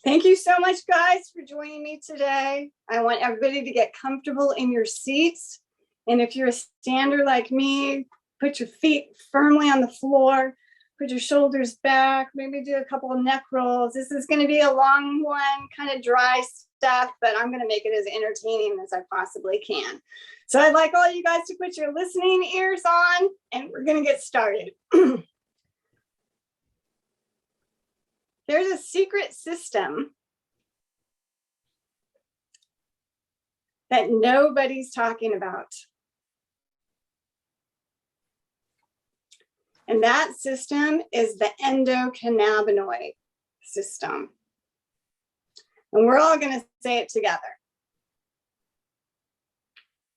Thank you so much, guys, for joining me today. I want everybody to get comfortable in your seats. And if you're a stander like me, put your feet firmly on the floor, put your shoulders back, maybe do a couple of neck rolls. This is going to be a long one, kind of dry stuff, but I'm going to make it as entertaining as I possibly can. So I'd like all you guys to put your listening ears on, and we're going to get started. There's a secret system that nobody's talking about. And that system is the endocannabinoid system. And we're all going to say it together.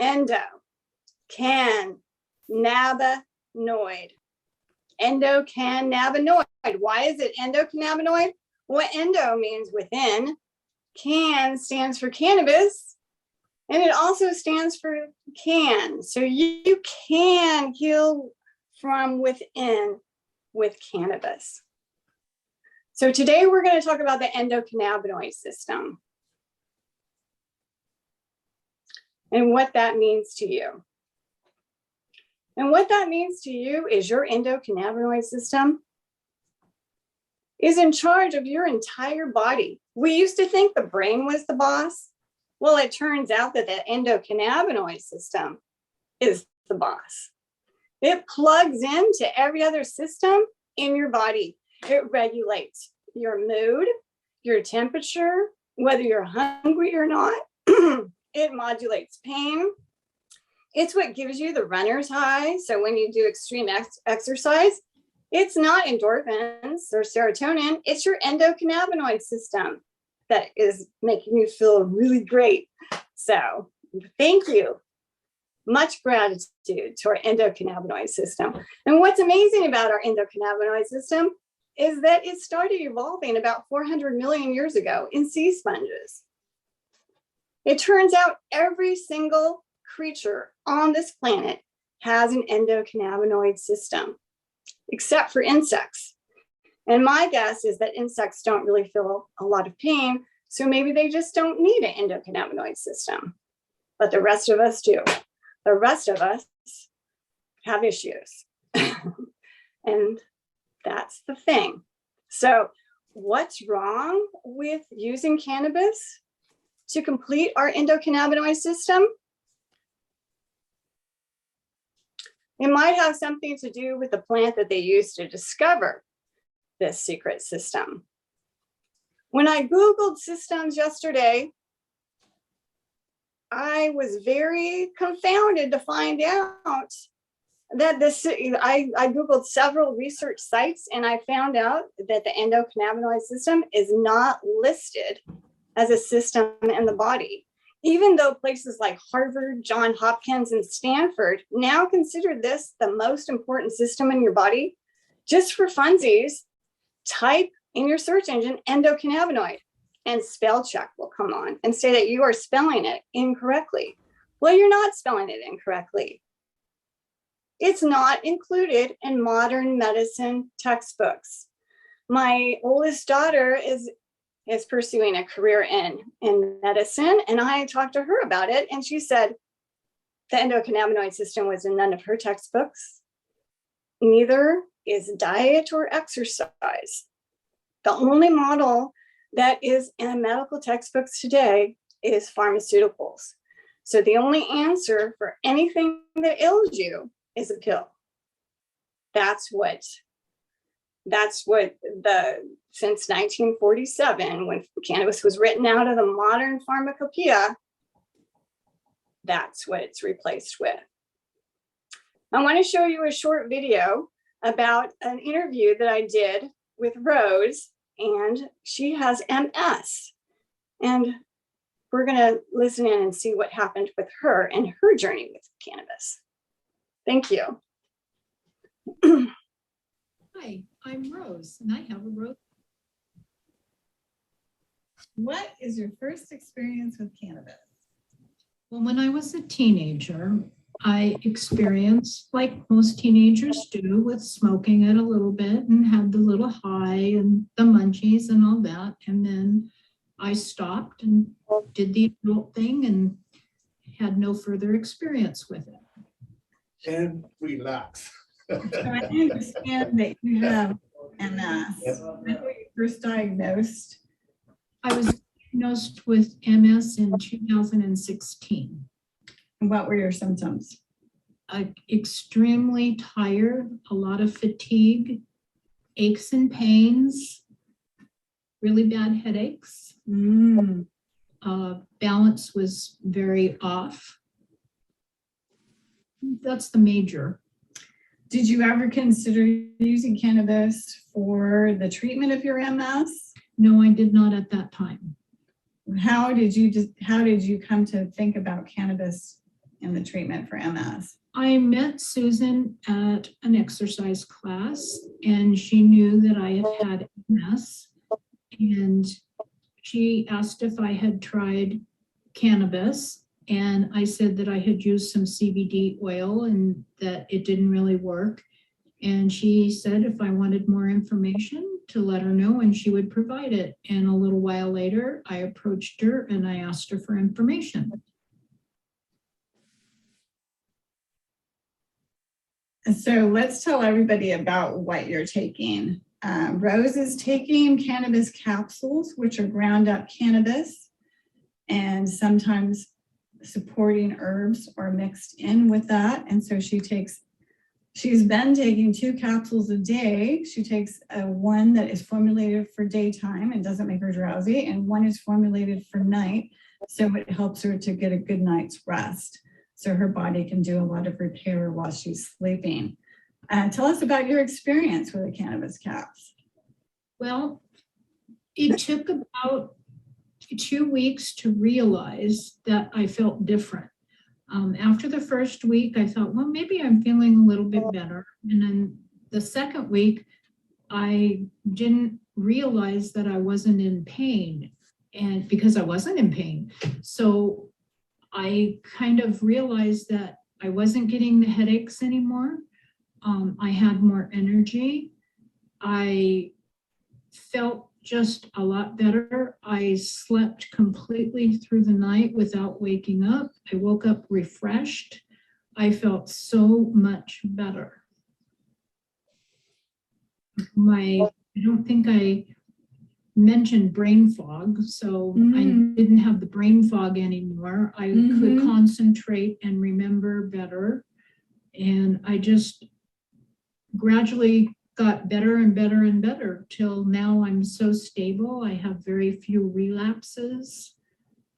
Endocannabinoid. Endocannabinoid. Why is it endocannabinoid? Well, endo means within. Can stands for cannabis. And it also stands for can. So you can heal from within with cannabis. So today we're going to talk about the endocannabinoid system and what that means to you. And what that means to you is your endocannabinoid system is in charge of your entire body. We used to think the brain was the boss. Well, it turns out that the endocannabinoid system is the boss. It plugs into every other system in your body. It regulates your mood, your temperature, whether you're hungry or not. It modulates pain. It's what gives you the runner's high. So when you do extreme exercise, it's not endorphins or serotonin. It's your endocannabinoid system that is making you feel really great. So thank you. Much gratitude to our endocannabinoid system. And what's amazing about our endocannabinoid system is that it started evolving about 400 million years ago in sea sponges. It turns out every single creature on this planet has an endocannabinoid system, except for insects. And my guess is that insects don't really feel a lot of pain, so maybe they just don't need an endocannabinoid system. But the rest of us do. The rest of us have issues. And that's the thing. So what's wrong with using cannabis to complete our endocannabinoid system? It might have something to do with the plant that they used to discover this secret system. When I Googled systems yesterday, I was very confounded to find out that I Googled several research sites, and I found out that the endocannabinoid system is not listed as a system in the body, even though places like Harvard, Johns Hopkins, and Stanford now consider this the most important system in your body. Just for funsies, type in your search engine endocannabinoid, and spell check will come on and say that you are spelling it incorrectly. Well, you're not spelling it incorrectly. It's not included in modern medicine textbooks. My oldest daughter is pursuing a career in medicine, and I talked to her about it, and she said the endocannabinoid system was in none of her textbooks. Neither is diet or exercise. The only model that is in medical textbooks today is pharmaceuticals. So the only answer for anything that ails you is a pill. That's what since 1947, when cannabis was written out of the modern pharmacopoeia, that's what it's replaced with. I want to show you a short video about an interview that I did with Rose, and she has MS. And we're going to listen in and see what happened with her and her journey with cannabis. Thank you. Hi, I'm Rose, and I have a rose. What is your first experience with cannabis? Well, when I was a teenager, I experienced, like most teenagers do, with smoking it a little bit and had the little high and the munchies and all that. And then I stopped and did the adult thing and had no further experience with it. And relax. So I understand that you have MS. When were you first diagnosed? I was diagnosed with MS in 2016. What were your symptoms? Extremely tired, a lot of fatigue, aches and pains, really bad headaches. Balance was very off. That's the major. Did you ever consider using cannabis for the treatment of your MS? No, I did not at that time. How did you come to think about cannabis in the treatment for MS? I met Susan at an exercise class, and she knew that I had MS, and she asked if I had tried cannabis, and I said that I had used some CBD oil and that it didn't really work. And she said if I wanted more information to let her know, and she would provide it. And a little while later, I approached her and I asked her for information. So let's tell everybody about what you're taking. Rose is taking cannabis capsules, which are ground up cannabis, and sometimes supporting herbs are mixed in with that. And so she's been taking 2 capsules a day. She takes one that is formulated for daytime and doesn't make her drowsy, and one is formulated for night. So it helps her to get a good night's rest, so her body can do a lot of repair while she's sleeping. Tell us about your experience with the cannabis caps. Well, it took about 2 weeks to realize that I felt different. After the first week, I thought, well, maybe I'm feeling a little bit better. And then the second week, I didn't realize that I wasn't in pain, and because I wasn't in pain. So I kind of realized that I wasn't getting the headaches anymore. I had more energy. I felt just a lot better. I slept completely through the night without waking up. I woke up refreshed. I felt so much better. I don't think I mentioned brain fog, so I didn't have the brain fog anymore. I could concentrate and remember better. And I just gradually got better and better and better till now. I'm so stable. I have very few relapses.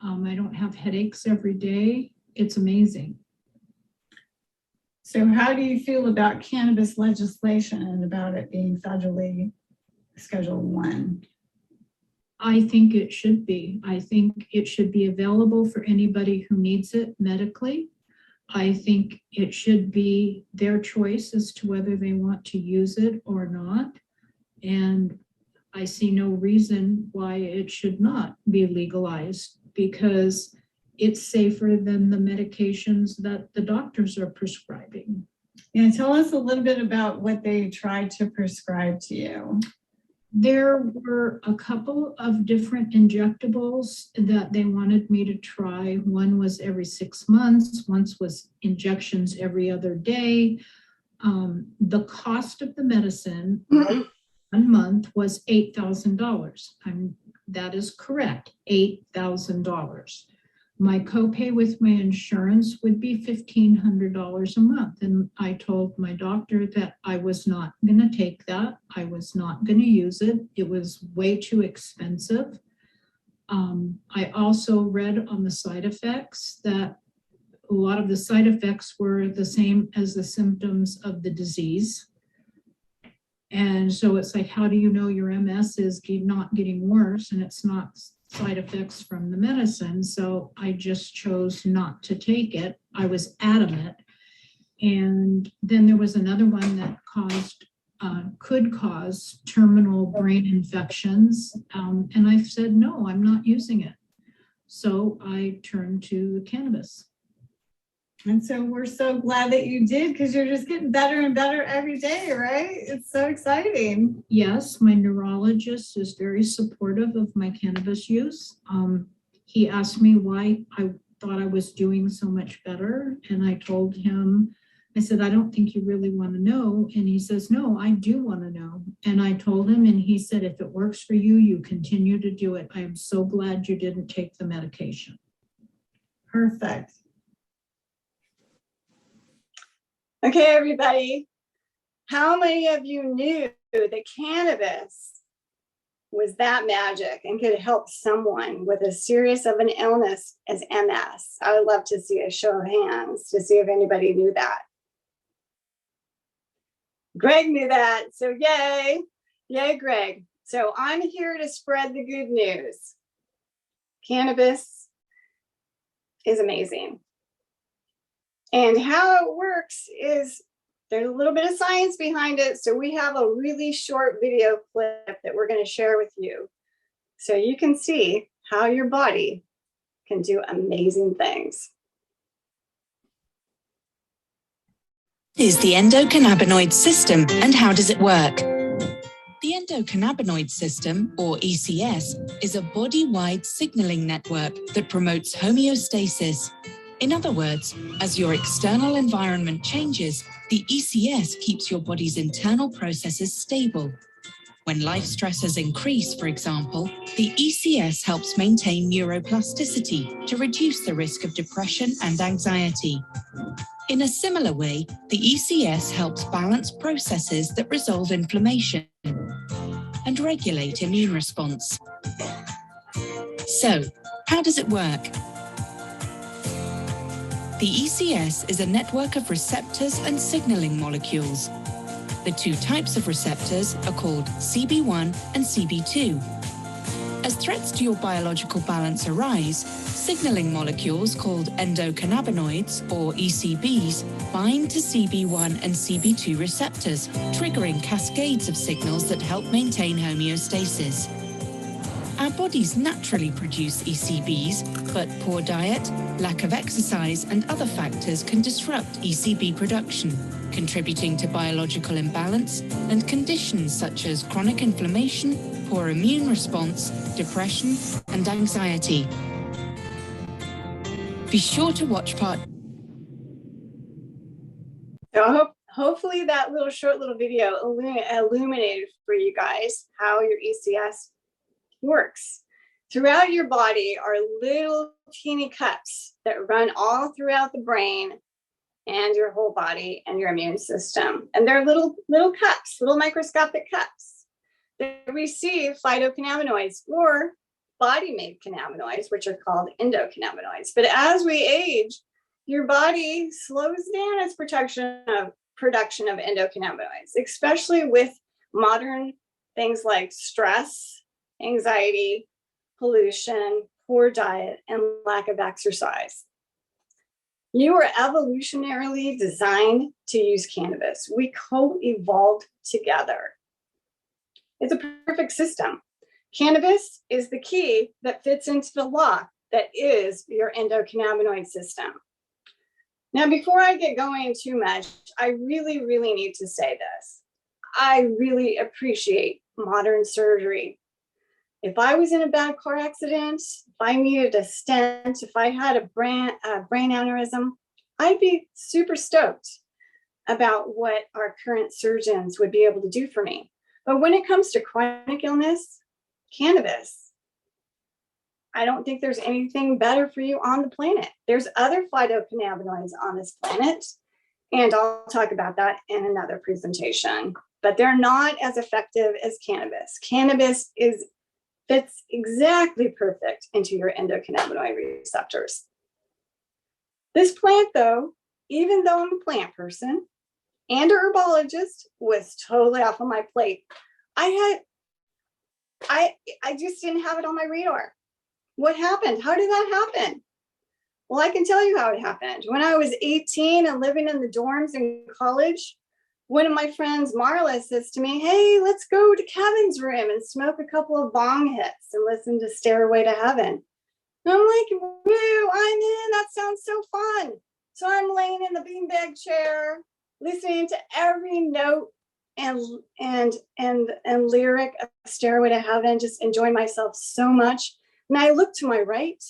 I don't have headaches every day. It's amazing. So how do you feel about cannabis legislation and about it being federally Schedule 1? I think it should be. I think it should be available for anybody who needs it medically. I think it should be their choice as to whether they want to use it or not. And I see no reason why it should not be legalized, because it's safer than the medications that the doctors are prescribing. Yeah, tell us a little bit about what they tried to prescribe to you. There were a couple of different injectables that they wanted me to try. One was every 6 months, once was injections every other day. The cost of the medicine 1 month was $8,000. That is correct, $8,000. My copay with my insurance would be $1,500 a month. And I told my doctor that I was not going to take that. I was not going to use it. It was way too expensive. I also read on the side effects that a lot of the side effects were the same as the symptoms of the disease. And so it's like, how do you know your MS is not getting worse and it's not side effects from the medicine? So I just chose not to take it. I was adamant. And then there was another one that could cause terminal brain infections. And I said, no, I'm not using it. So I turned to cannabis. And so we're so glad that you did, because you're just getting better and better every day, right? It's so exciting. Yes, my neurologist is very supportive of my cannabis use. He asked me why I thought I was doing so much better. And I told him, I said, I don't think you really want to know. And he says, no, I do want to know. And I told him, and he said, if it works for you, you continue to do it. I am so glad you didn't take the medication. Perfect. Okay, everybody. How many of you knew that cannabis was that magic and could help someone with as serious of an illness as MS? I would love to see a show of hands to see if anybody knew that. Greg knew that, so yay. Yay, Greg. So I'm here to spread the good news. Cannabis is amazing. And how it works is there's a little bit of science behind it. So we have a really short video clip that we're going to share with you, so you can see how your body can do amazing things. Is the endocannabinoid system and how does it work? The endocannabinoid system, or ECS, is a body-wide signaling network that promotes homeostasis. In other words, as your external environment changes, the ECS keeps your body's internal processes stable. When life stresses increase, for example, the ECS helps maintain neuroplasticity to reduce the risk of depression and anxiety. In a similar way, the ECS helps balance processes that resolve inflammation and regulate immune response. So, how does it work? The ECS is a network of receptors and signaling molecules. The two types of receptors are called CB1 and CB2. As threats to your biological balance arise, signaling molecules called endocannabinoids, or ECBs, bind to CB1 and CB2 receptors, triggering cascades of signals that help maintain homeostasis. Our bodies naturally produce ECBs, but poor diet, lack of exercise, and other factors can disrupt ECB production, contributing to biological imbalance and conditions such as chronic inflammation, poor immune response, depression, and anxiety. Be sure to watch part. So hopefully that short little video illuminated for you guys how your ECS works. Throughout your body are little teeny cups that run all throughout the brain and your whole body and your immune system. And they're little cups, little microscopic cups that receive phytocannabinoids or body-made cannabinoids, which are called endocannabinoids. But as we age, your body slows down its production of endocannabinoids, especially with modern things like stress, anxiety, pollution, poor diet, and lack of exercise. You were evolutionarily designed to use cannabis. We co-evolved together. It's a perfect system. Cannabis is the key that fits into the lock that is your endocannabinoid system. Now, before I get going too much, I really, really need to say this. I really appreciate modern surgery. If I was in a bad car accident, if I needed a stent, if I had a brain aneurysm, I'd be super stoked about what our current surgeons would be able to do for me. But when it comes to chronic illness, cannabis, I don't think there's anything better for you on the planet. There's other phytocannabinoids on this planet, and I'll talk about that in another presentation, but they're not as effective as cannabis. Cannabis fits exactly perfect into your endocannabinoid receptors. This plant, though, even though I'm a plant person and a herbologist, was totally off of my plate. I just didn't have it on my radar. What happened? How did that happen? Well, I can tell you how it happened. When I was 18 and living in the dorms in college, one of my friends, Marla, says to me, hey, let's go to Kevin's room and smoke a couple of bong hits and listen to Stairway to Heaven. And I'm like, woo, I'm in. That sounds so fun. So I'm laying in the beanbag chair, listening to every note and lyric of Stairway to Heaven, just enjoying myself so much. And I look to my right,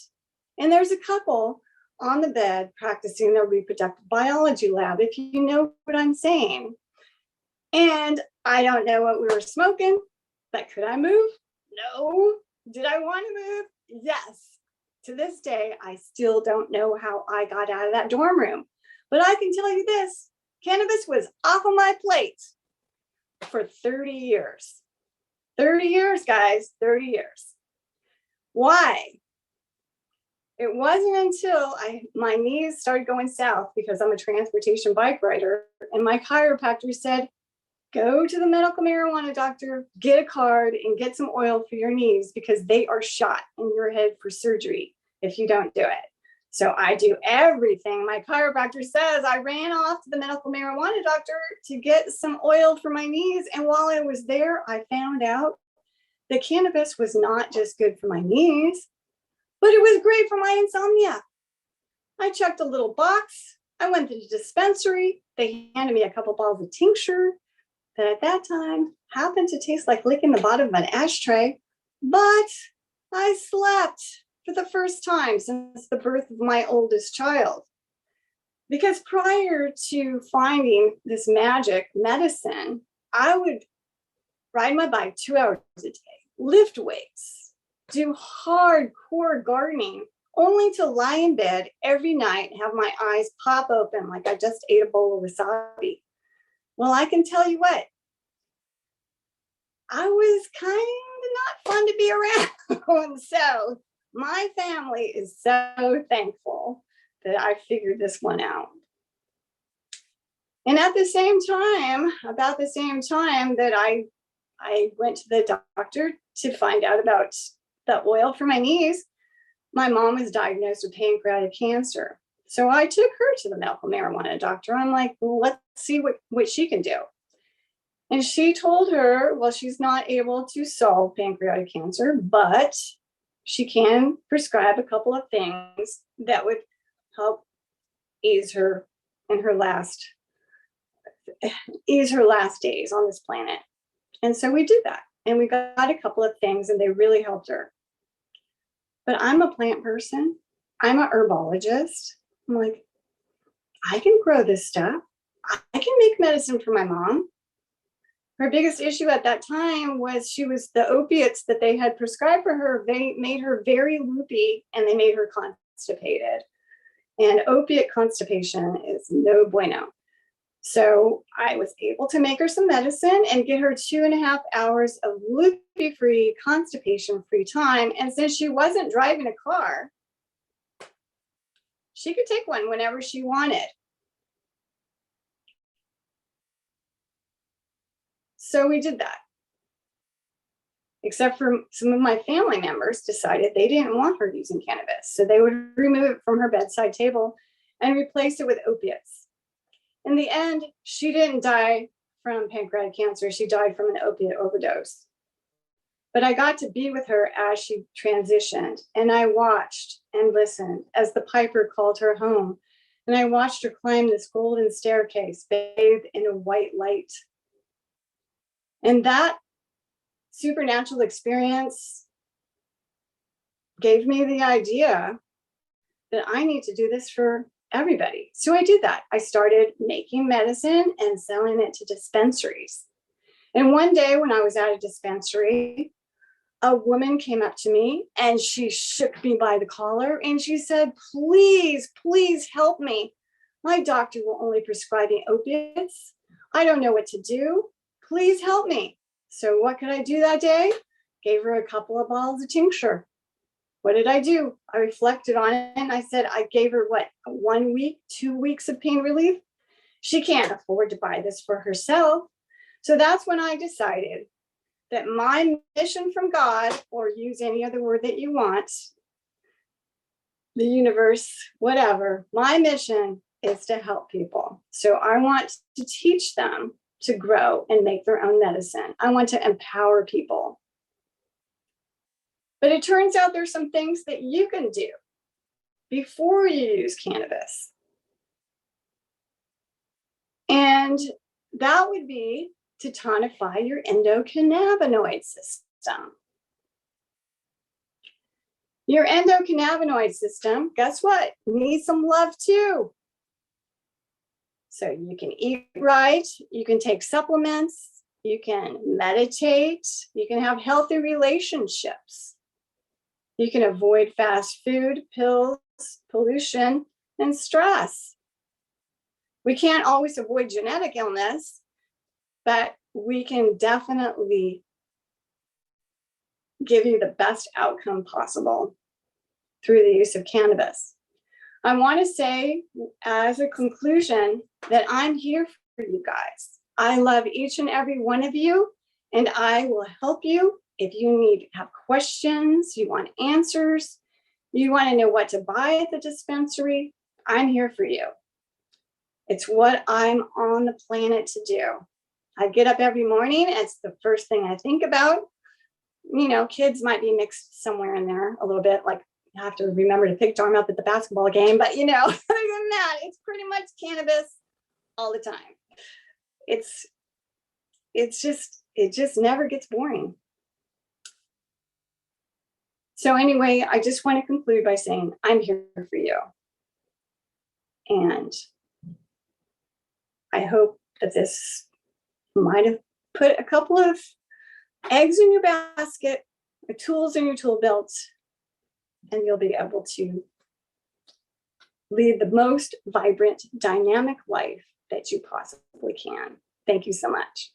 and there's a couple on the bed practicing their reproductive biology lab, if you know what I'm saying. And I don't know what we were smoking, but could I move? No. Did I want to move? Yes. To this day, I still don't know how I got out of that dorm room. But I can tell you this, cannabis was off of my plate for 30 years. 30 years, guys, 30 years. Why? It wasn't until my knees started going south, because I'm a transportation bike rider, and my chiropractor said, go to the medical marijuana doctor, get a card, and get some oil for your knees, because they are shot in your head for surgery if you don't do it. So I do everything my chiropractor says. I ran off to the medical marijuana doctor to get some oil for my knees. And while I was there, I found out that cannabis was not just good for my knees, but it was great for my insomnia. I checked a little box. I went to the dispensary. They handed me a couple bottles of tincture that at that time happened to taste like licking the bottom of an ashtray. But I slept for the first time since the birth of my oldest child. Because prior to finding this magic medicine, I would ride my bike 2 hours a day, lift weights, do hardcore gardening, only to lie in bed every night and have my eyes pop open like I just ate a bowl of wasabi. Well, I can tell you what, I was kind of not fun to be around. So my family is so thankful that I figured this one out. And at the same time, about the same time that I went to the doctor to find out about the oil for my knees, my mom was diagnosed with pancreatic cancer. So I took her to the medical marijuana doctor. I'm like, well, let's see what she can do. And she told her, well, she's not able to solve pancreatic cancer, but she can prescribe a couple of things that would help ease her last days on this planet. And so we did that. And we got a couple of things and they really helped her. But I'm a plant person. I'm a herbologist. I'm like, I can grow this stuff. I can make medicine for my mom. Her biggest issue at that time was the opiates that they had prescribed for her. They made her very loopy and they made her constipated. And opiate constipation is no bueno. So I was able to make her some medicine and get her 2.5 hours of loopy-free, constipation-free time. And since she wasn't driving a car, she could take one whenever she wanted. So we did that. Except for some of my family members decided they didn't want her using cannabis. So they would remove it from her bedside table and replace it with opiates. In the end, she didn't die from pancreatic cancer. She died from an opiate overdose. But I got to be with her as she transitioned, and I watched and listened as the piper called her home. And I watched her climb this golden staircase bathed in a white light. And that supernatural experience gave me the idea that I need to do this for everybody. So I did that. I started making medicine and selling it to dispensaries. And one day when I was at a dispensary, a woman came up to me and she shook me by the collar and she said, please, please help me. My doctor will only prescribe me opiates. I don't know what to do. Please help me. So what could I do that day? Gave her a couple of bottles of tincture. What did I do? I reflected on it and I said, I gave her 1 week, 2 weeks of pain relief. She can't afford to buy this for herself. So that's when I decided that my mission from God, or use any other word that you want, the universe, whatever, my mission is to help people. So I want to teach them to grow and make their own medicine. I want to empower people. But it turns out there's some things that you can do before you use cannabis. And that would be to tonify your endocannabinoid system. Your endocannabinoid system, guess what? Needs some love too. So you can eat right, you can take supplements, you can meditate, you can have healthy relationships. You can avoid fast food, pills, pollution, and stress. We can't always avoid genetic illness, but we can definitely give you the best outcome possible through the use of cannabis. I want to say as a conclusion that I'm here for you guys. I love each and every one of you, and I will help you if you have questions, you want answers, you want to know what to buy at the dispensary. I'm here for you. It's what I'm on the planet to do. I get up every morning. It's the first thing I think about. You know, kids might be mixed somewhere in there a little bit, like you have to remember to pick Dorm up at the basketball game. But, you know, other than that, it's pretty much cannabis all the time. It just never gets boring. So anyway, I just want to conclude by saying I'm here for you. And I hope that this might have put a couple of eggs in your basket, or tools in your tool belt, and you'll be able to lead the most vibrant, dynamic life that you possibly can. Thank you so much.